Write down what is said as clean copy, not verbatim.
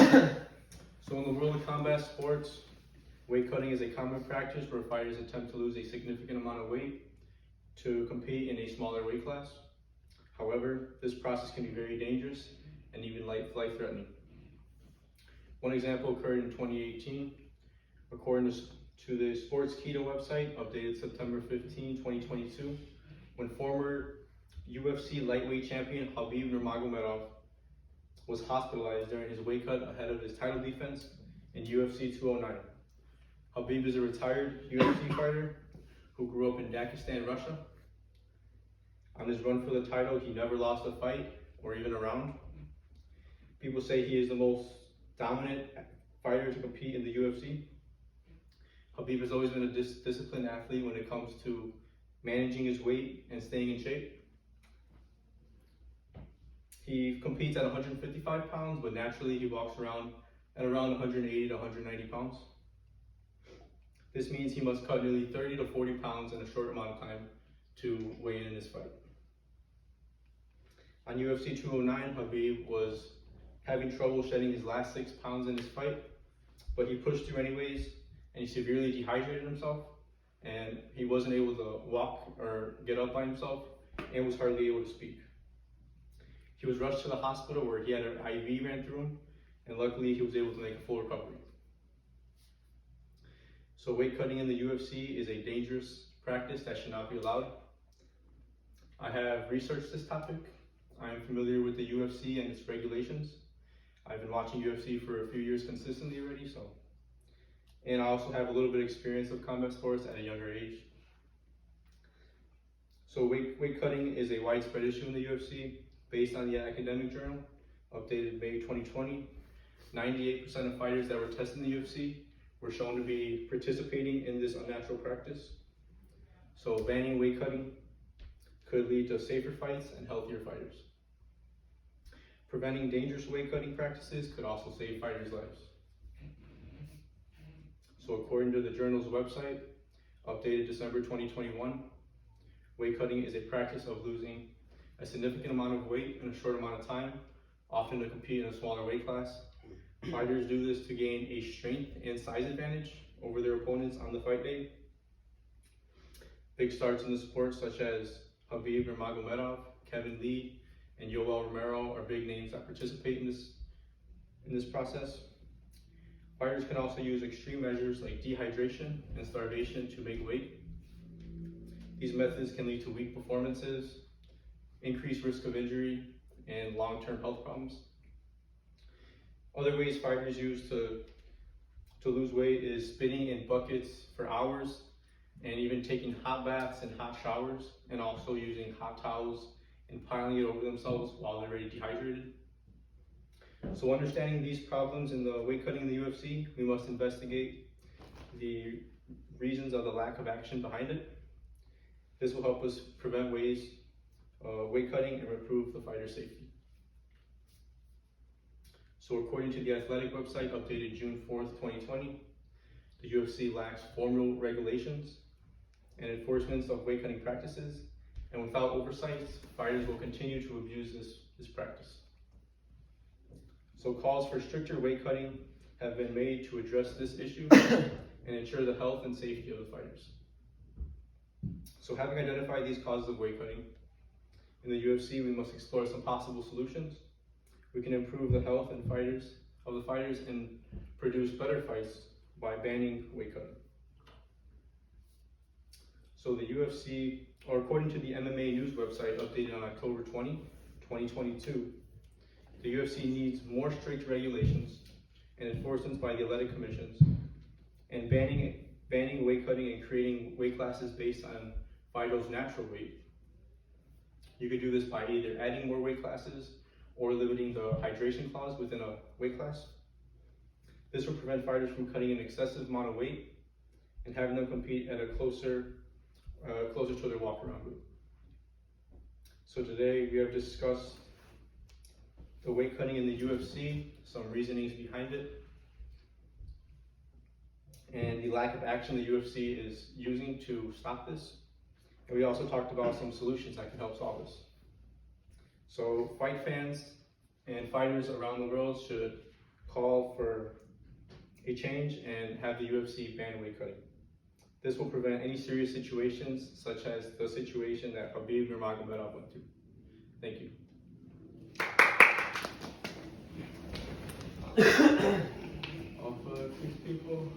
So in the world of combat sports, weight cutting is a common practice where fighters attempt to lose a significant amount of weight to compete in a smaller weight class. However, this process can be very dangerous and even life-threatening. One example occurred in 2018, according to the Sports Keto website, updated September 15, 2022, when former UFC lightweight champion Khabib Nurmagomedov was hospitalized during his weight cut ahead of his title defense in UFC 209. Khabib is a retired UFC fighter who grew up in Dagestan, Russia. On his run for the title, he never lost a fight or even a round. People say he is the most dominant fighter to compete in the UFC. Khabib has always been a disciplined athlete when it comes to managing his weight and staying in shape. He competes at 155 pounds, but naturally he walks around at around 180 to 190 pounds. This means he must cut nearly 30 to 40 pounds in a short amount of time to weigh in this fight. On UFC 209, Khabib was having trouble shedding his last 6 pounds in his fight, but he pushed through anyways, and he severely dehydrated himself, and he wasn't able to walk or get up by himself, and was hardly able to speak. He was rushed to the hospital where he had an IV ran through him, and luckily he was able to make a full recovery. So weight cutting in the UFC is a dangerous practice that should not be allowed. I have researched this topic. I am familiar with the UFC and its regulations. I've been watching UFC for a few years consistently already, and I also have a little bit of experience of combat sports at a younger age. So weight cutting is a widespread issue in the UFC. Based on the academic journal, updated May 2020, 98% of fighters that were tested in the UFC were shown to be participating in this unnatural practice. So banning weight cutting could lead to safer fights and healthier fighters. Preventing dangerous weight cutting practices could also save fighters' lives. So according to the journal's website, updated December 2021, weight cutting is a practice of losing a significant amount of weight in a short amount of time, often to compete in a smaller weight class. Fighters do this to gain a strength and size advantage over their opponents on the fight day. Big stars in the sport such as Khabib Nurmagomedov, Kevin Lee, and Yoel Romero are big names that participate in this process. Fighters can also use extreme measures like dehydration and starvation to make weight. These methods can lead to weak performances, increased risk of injury, and long-term health problems. Other ways fighters use to lose weight is spitting in buckets for hours, and even taking hot baths and hot showers, and also using hot towels and piling it over themselves while they're already dehydrated. So understanding these problems in the weight cutting in the UFC, we must investigate the reasons of the lack of action behind it. This will help us prevent weight cutting and improve the fighter's safety. So according to the athletic website updated June 4th, 2020, the UFC lacks formal regulations and enforcements of weight cutting practices, and without oversight, fighters will continue to abuse this practice. So calls for stricter weight cutting have been made to address this issue and ensure the health and safety of the fighters. So having identified these causes of weight cutting, in the UFC, we must explore some possible solutions. We can improve the health of the fighters and produce better fights by banning weight cutting. So the UFC, or according to the MMA News website updated on October 20, 2022, the UFC needs more strict regulations and enforcements by the athletic commissions, and banning weight cutting and creating weight classes based on fighters' natural weight. You could do this by either adding more weight classes or limiting the hydration clause within a weight class. This will prevent fighters from cutting an excessive amount of weight and having them compete at a closer to their walk-around weight. So today we have discussed the weight cutting in the UFC, some reasonings behind it, and the lack of action the UFC is using to stop this. And we also talked about some solutions that can help solve this. So fight fans and fighters around the world should call for a change and have the UFC ban weight cutting. This will prevent any serious situations such as the situation that Khabib Nurmagomedov went through. Thank you. Alpha 6 people.